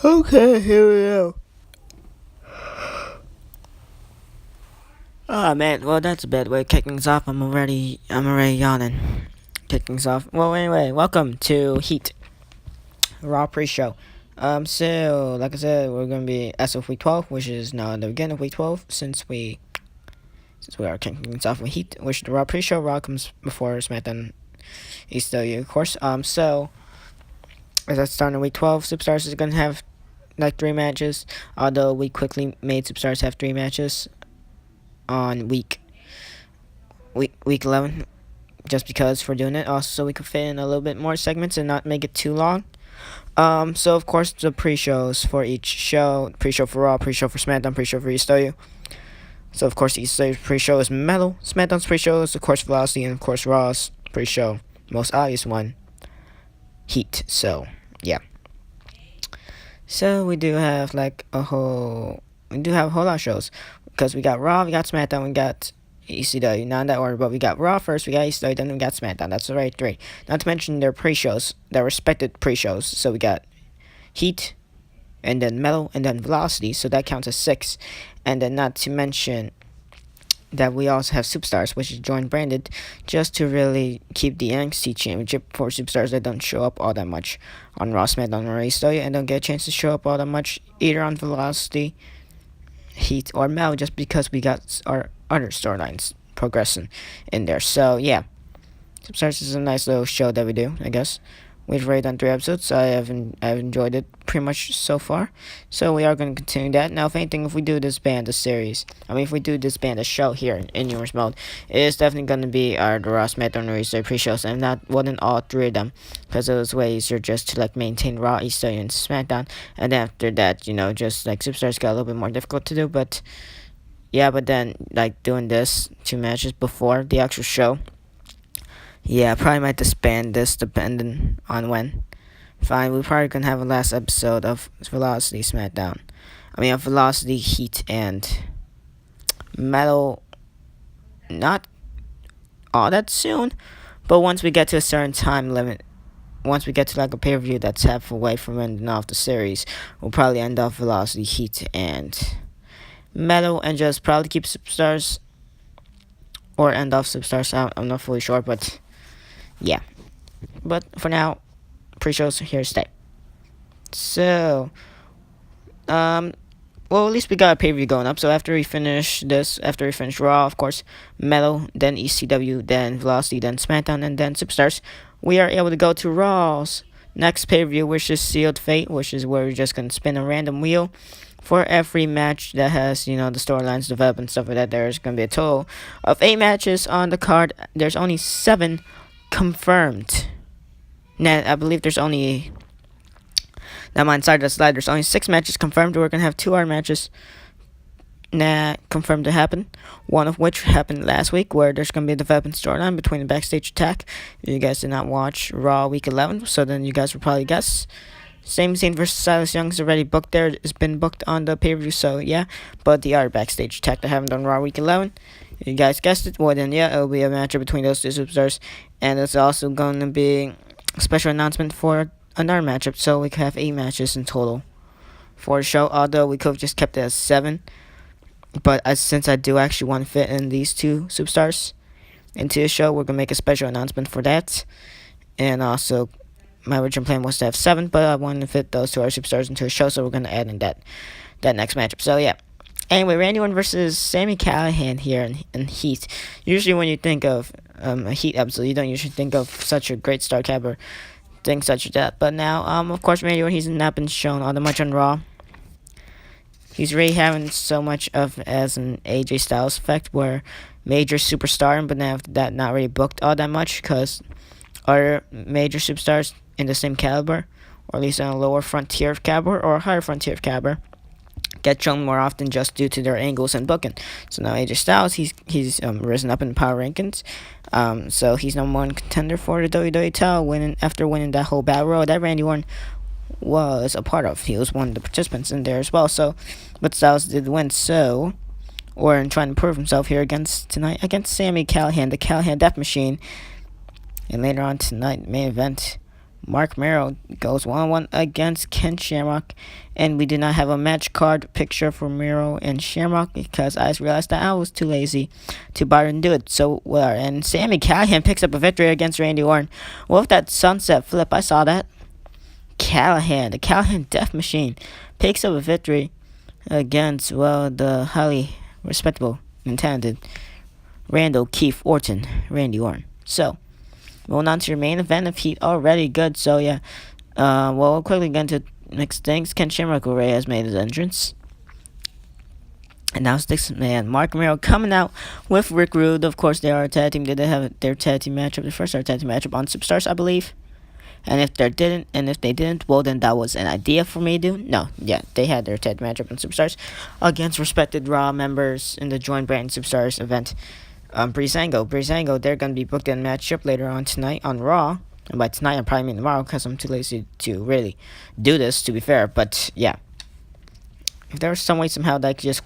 Okay, here we go. Oh man, well that's a bad way of kicking things off. I'm already yawning. Kicking things off. Well, anyway, welcome to Heat Raw Pre-Show. So like I said, we're gonna be as of week 12, which is now the beginning of week 12, since we are kicking things off with Heat, which the Raw Pre-Show. Raw comes before SmackDown. ECW, of course. So as I start in week 12, Superstars is gonna have like 3 matches. Although we quickly made Superstars have 3 matches on week 11, just because for doing it, also so we could fit in a little bit more segments and not make it too long. So of course the pre-shows for each show: pre-show for Raw, pre-show for SmackDown, pre-show for ECW. So of course ECW's pre-show is Metal, SmackDown's pre-show is of course Velocity, and of course Raw's pre-show, most obvious one, Heat. So yeah. So we do have a whole lot of shows, because we got Raw, we got SmackDown, we got ECW. Not in that order, but we got Raw first, we got ECW, then we got SmackDown. That's the right three. Not to mention their pre-shows, their respected pre-shows. So we got Heat, and then Metal, and then Velocity. So that counts as 6. And then not to mention that we also have Superstars, which is joint branded, just to really keep the NXT Championship for Superstars that don't show up all that much on Raw, SmackDown, or ECW, and don't get a chance to show up all that much either on Velocity, Heat, or Metal, just because we got our other storylines progressing in there. So yeah, Superstars is a nice little show that we do, I guess. We've already done 3 episodes. I've enjoyed it pretty much so far. So we are going to continue that. Now, if anything, if we do disband the series, if we do disband the show here in Universe Mode, it is definitely going to be our the Raw, SmackDown, or ECW pre-shows, and not one in all 3 of them, because it was way easier just to like maintain Raw, ECW, and SmackDown. And then after that, just like Superstars got a little bit more difficult to do. But yeah, but then like doing this 2 matches before the actual show. Yeah, I probably might disband this depending on when. Fine, we're probably gonna have a last episode of Velocity SmackDown. Of Velocity, Heat, and Metal. Not all that soon, but once we get to a certain time limit, once we get to like a pay-per-view that's halfway from ending off the series, we'll probably end off Velocity, Heat, and Metal, and just probably keep Superstars, or end off Superstars. I'm not fully sure, but yeah. But for now, pre-shows here to stay. So, well, at least we got a pay-per-view going up. So after we finish Raw, of course, Metal, then ECW, then Velocity, then SmackDown, and then Superstars, we are able to go to Raw's next pay-per-view, which is Sealed Fate, which is where we're just going to spin a random wheel for every match that has, the storylines develop and stuff like that. There's going to be a total of 8 matches on the card. There's only 7 confirmed. Now, I believe there's only... Now, inside the slide, there's only 6 matches confirmed. We're going to have 2 other matches confirmed to happen. One of which happened last week, where there's going to be a developing storyline between the backstage attack. You guys did not watch Raw Week 11, so then you guys will probably guess. Same Zayn versus Silas Young is already booked there. It's been booked on the pay-per-view, so yeah. But the other backstage attack that happened on Raw Week 11, you guys guessed it. Well, then, yeah, it'll be a matchup between those 2 superstars. And it's also going to be a special announcement for another matchup. So we could have 8 matches in total for the show. Although we could have just kept it as 7. But since I do actually want to fit in these 2 superstars into the show, we're going to make a special announcement for that. And also, my original plan was to have 7, but I wanted to fit those 2 other superstars into a show, so we're going to add in that next matchup. So, yeah. Anyway, Randy Orton versus Sami Callihan here in Heat. Usually when you think of a Heat episode, you don't usually think of such a great star cap or things such as that. But now, of course, Randy Orton, he's not been shown all that much on Raw. He's really having so much of as an AJ Styles effect, where major superstar, but then after that, not really booked all that much, because other major superstars in the same caliber, or at least on a lower frontier of caliber, or a higher frontier of caliber, get shown more often just due to their angles and booking. So now AJ Styles, he's risen up in the power rankings. So he's number 1 contender for the WWE title, after winning that whole battle royal that Randy Orton was a part of. He was one of the participants in there as well. So, but Styles did win. So, Orton trying to prove himself here against Sami Callihan, the Callihan Death Machine. And later on tonight, main event, Marc Mero goes 1-1 against Ken Shamrock, and we do not have a match card picture for Mero and Shamrock because I realized that I was too lazy to bother and do it. So, and Sami Callihan picks up a victory against Randy Orton. With that sunset flip, I saw that. Callihan, the Callihan Death Machine, picks up a victory against, the highly respectable and talented Randall Keith Orton, Randy Orton. So, moving on to your main event of Heat, already good. So, yeah. We'll quickly get into next things. Ken Shamrock already has made his entrance. And now six man Marc Mero coming out with Rick Rude. Of course, they are a tag team. They did have their tag team matchup, the first tag team matchup on Superstars, I believe. And if they didn't, well, then that was an idea for me to do. No, yeah, they had their tag matchup on Superstars against respected Raw members in the Joint Brand Superstars event. Breezango, they're gonna be booked in a matchup later on tonight on Raw. And by tonight, I probably mean tomorrow because I'm too lazy to really do this, to be fair. But yeah, if there was some way somehow that I could just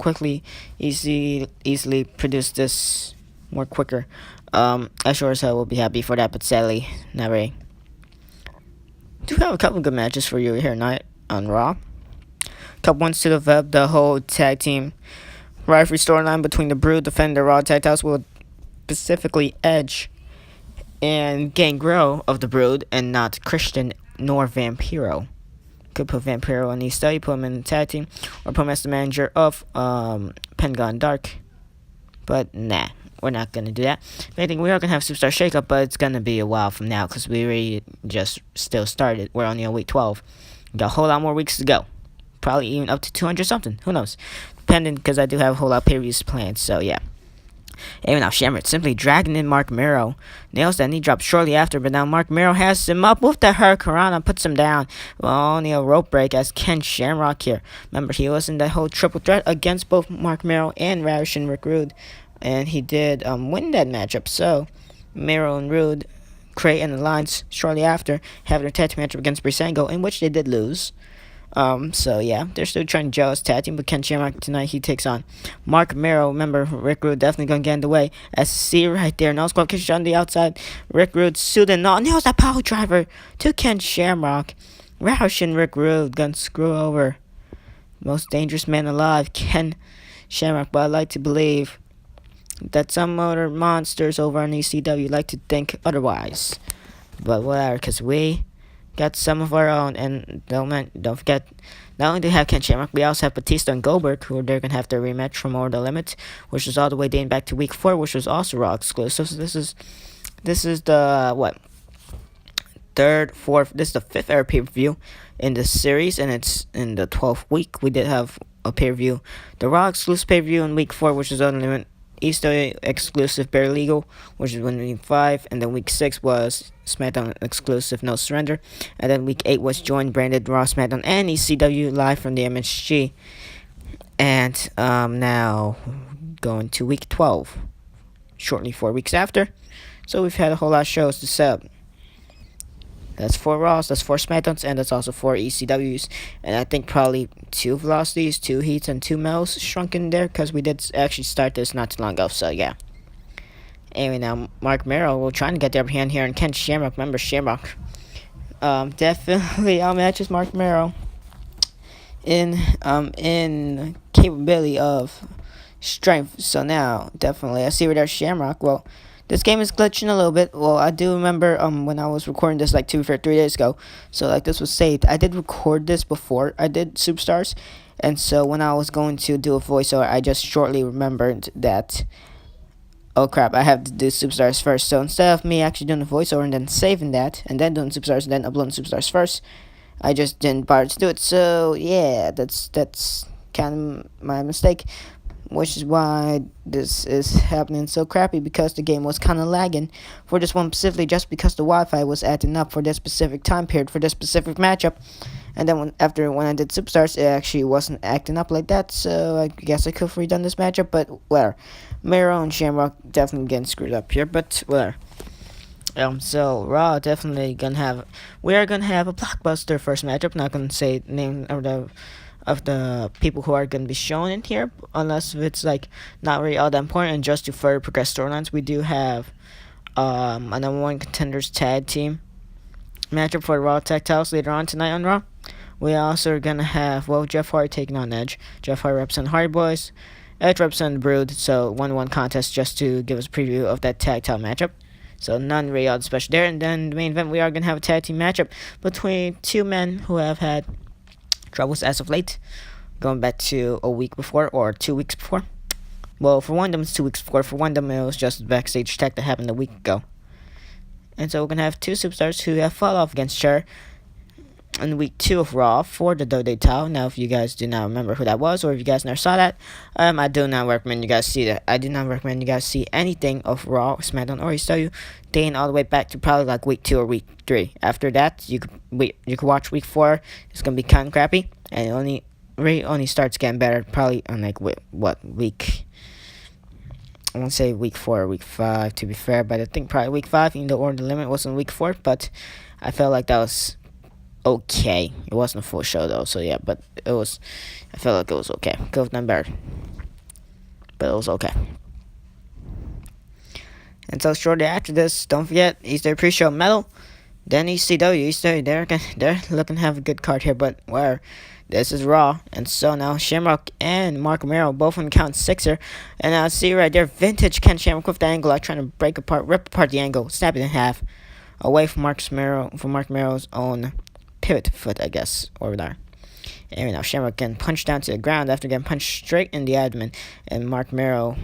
easily produce this more quicker, I sure as hell will be happy for that. But sadly, not really. Do have a couple of good matches for you here tonight on Raw. Couple ones to develop the whole tag team rivalry storyline between the Brood defending the Raw tag titles with specifically Edge and Gangrel of the Brood, and not Christian nor Vampiro. Could put Vampiro in the study, put him in the tag team, or put him as the manager of Pentagon Dark. But nah, we're not gonna do that. If anything, we are gonna have Superstar Shakeup, but it's gonna be a while from now because we already just still started. We're only on week 12. We got a whole lot more weeks to go. Probably even up to 200 something. Who knows? Depending, because I do have a whole lot of pay-per-views planned. So yeah. Even now, Shamrock simply dragging in Marc Mero. Nails that knee drop shortly after, but now Marc Mero has him up with the Hurricanrana, puts him down. Well, only a rope break as Ken Shamrock here. Remember, he was in that whole triple threat against both Marc Mero and Ravishing and Rick Rude. And he did win that matchup. So, Mero and Rude create an alliance shortly after having their tag team matchup against Breezango, in which they did lose. So yeah, they're still trying to gel as tag team, but Ken Shamrock tonight, he takes on Marc Mero. Remember, Rick Rude definitely gonna get in the way. As you see right there, no squad kick on the outside. Rick Rude suited and nails that power driver to Ken Shamrock. Roush and Rick Rude gonna screw over most dangerous man alive, Ken Shamrock. But I like to believe that some other monsters over on ECW like to think otherwise. But whatever, because we got some of our own, and don't forget, not only do we have Ken Shamrock, we also have Batista and Goldberg, who they're gonna have their rematch from Over the Limit, which was all the way dating back to week 4, which was also Raw exclusive. So this is the third, fourth, this is the 5th ever pay-per-view in the series, and it's in the 12th week. We did have a pay-per-view, the Raw exclusive pay-per-view in week 4, which was Over the Limit Easter exclusive Bare Legal, which is week 5, and then week 6 was SmackDown exclusive No Surrender, and then week 8 was joined branded Raw, SmackDown, and ECW live from the MSG, and now going to week 12, shortly 4 weeks after. So we've had a whole lot of shows to set up. That's 4 Raws, that's 4 SmackDowns, and that's also 4 ECWs. And I think probably 2 Velocities, 2 Heats, and 2 Meros shrunk in there because we did actually start this not too long ago, so yeah. Anyway, now Marc Mero will try to get the upper hand here, and Ken Shamrock, remember Shamrock, definitely outmatches Marc Mero in capability of strength. So now, definitely, I see where there's Shamrock. Well, this game is glitching a little bit. Well, I do remember when I was recording this like 2 or 3 days ago. So like this was saved. I did record this before I did Superstars. And so when I was going to do a voiceover, I just shortly remembered that, oh crap, I have to do Superstars first. So instead of me actually doing the voiceover and then saving that, and then doing Superstars and then uploading Superstars first, I just didn't bother to do it. So yeah, that's kind of my mistake. Which is why this is happening so crappy, because the game was kind of lagging for this one specifically, just because the Wi-Fi was acting up for this specific time period, for this specific matchup. And then when I did Superstars, it actually wasn't acting up like that, so I guess I could have redone this matchup, but whatever. Mero and Shamrock definitely getting screwed up here, but whatever. So Raw definitely we are gonna have a blockbuster first matchup. Not gonna say the name of the people who are going to be shown in here, unless it's like not really all that important, and just to further progress storylines. We do have a number 1 contenders tag team matchup for the Raw Tag Titles later on tonight on Raw. We also are gonna have Jeff Hardy taking on Edge. Jeff Hardy representing Hardy Boys, Edge representing the Brood. So 1-1 contest just to give us a preview of that tag title matchup. So none really all special there. And then the main event, we are gonna have a tag team matchup between two men who have had troubles as of late, going back to a week before or 2 weeks before. Well, for one of them it's 2 weeks before. For one of them it was just a backstage tag that happened a week ago. And so we're gonna have two superstars who have fought off against each other in week 2 of Raw for the WWE title. Now, if you guys do not remember who that was, or if you guys never saw that, I do not recommend you guys see that. I do not recommend you guys see anything of Raw, SmackDown, or ECW dating all the way back to probably like week 2 or week 3. After that, you could watch week 4. It's gonna be kind of crappy, and it only starts getting better probably on like week. I won't say week 4 or week 5 to be fair, but I think probably week 5. Even though Orton Limit was in week 4, but I felt like that was okay. It wasn't a full show though, so yeah, but it was. I felt like it was okay. Could have done better, but it was okay. And so shortly after this, don't forget Easter pre-show medal. Then ECW, they're looking to have a good card here, but where this is Raw, and so now Shamrock and Marc Mero both on count 6er, and I see right there, vintage Ken Shamrock with the angle, like trying to rip apart the angle, snap it in half, away from Marc Mero's own pivot foot, I guess, over there. And now Shamrock getting punched down to the ground after getting punched straight in the abdomen, and Marc Mero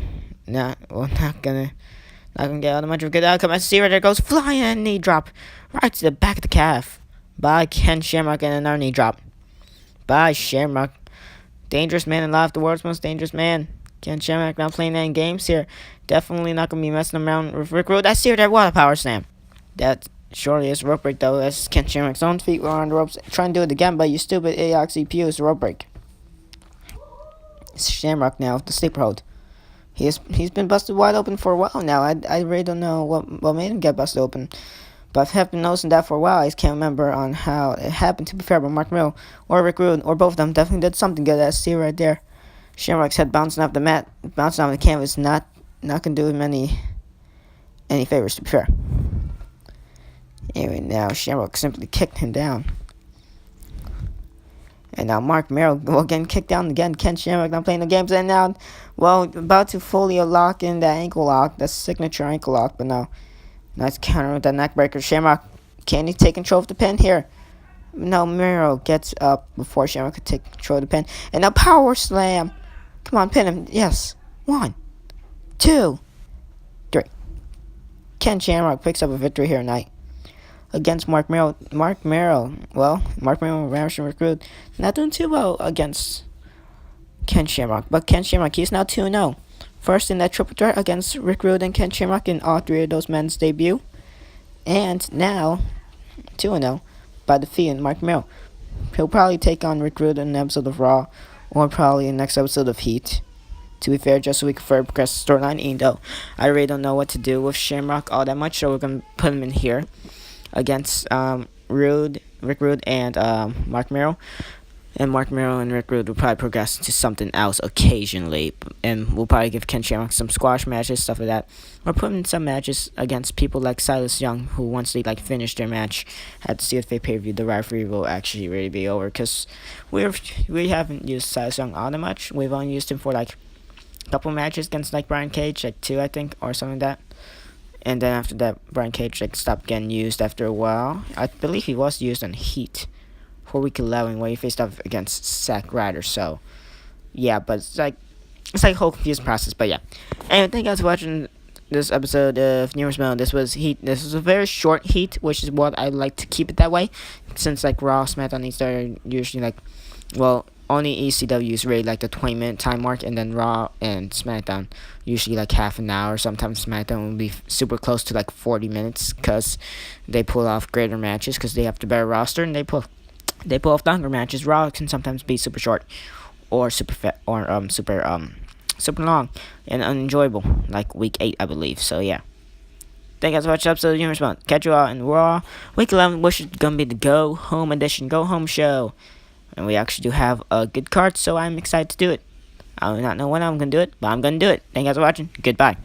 not gonna get out of much of a good outcome. I see right there goes flying and knee drop right to the back of the calf by Ken Shamrock, and another knee drop by Shamrock. Dangerous man alive, the world's most dangerous man. Ken Shamrock not playing any games here. Definitely not gonna be messing around with Rick Rude. I see right there, what a power slam. That surely is a rope break though, as Ken Shamrock's own feet were on the ropes. Trying to do it again, but you stupid idiotic CPU is a rope break. It's Shamrock now with the sleeper hold. He's been busted wide open for a while now. I really don't know what made him get busted open. But I have been noticing that for a while. I just can't remember on how it happened, to be fair. But Marc Mero or Rick Rude or both of them definitely did something good. I see right there. Shamrock's head bouncing off the mat, bouncing off the canvas. Not gonna do him any favors, to be fair. Anyway, now Shamrock simply kicked him down. And now Marc Mero getting kicked down again. Ken Shamrock not playing the games. And now, about to fully lock in that ankle lock. That signature ankle lock. But no. Nice counter with that neckbreaker. Shamrock, can he take control of the pin here? No, Mero gets up before Shamrock could take control of the pin. And now power slam. Come on, pin him. Yes. 1, 2, 3. Ken Shamrock picks up a victory here tonight against Marc Mero. Marc Mero Ramsey Recruit, not doing too well against Ken Shamrock. But Ken Shamrock, he's now 2-0. First in that triple threat against Rick Rude and Ken Shamrock in all 3 of those men's debut. And now 2-0 by defeating Marc Mero. He'll probably take on Rick Rude in an episode of Raw, or probably in the next episode of Heat. To be fair, just so we can further progress the storyline, even though I really don't know what to do with Shamrock all that much, so we're going to put him in here against Rick Rude, and Marc Mero. And Marc Mero and Rick Rude will probably progress to something else occasionally. And we'll probably give Ken Shamrock some squash matches, stuff like that. Or put him in some matches against people like Silas Young, who once they finish their match at the CFA pay-per-view, the rivalry will actually really be over. Because we haven't used Silas Young all that much. We've only used him for a couple matches against Brian Cage, 2 I think, or something like that. And then after that, Brian Cage stopped getting used after a while. I believe he was used on Heat for week 11 where he faced off against Zack Ryder. So yeah, but it's like a whole confusing process. But yeah. Anyway, thank you guys for watching this episode of Numerous Metal. This was Heat. This was a very short Heat, which is what I like to keep it that way. Since Raw, SmackDown, these are usually only ECW is really the 20-minute time mark, and then Raw and SmackDown usually half an hour. Sometimes SmackDown will be super close to 40 minutes because they pull off greater matches because they have the better roster, and they pull off longer matches. Raw can sometimes be super short or super long and unenjoyable, like week 8 I believe. So yeah. Thank you guys for watching the episode of Universe Month. Catch you all in Raw week 11, which is gonna be the Go Home edition, Go Home show. And we actually do have a good card, so I'm excited to do it. I do not know when I'm going to do it, but I'm going to do it. Thank you guys for watching. Goodbye.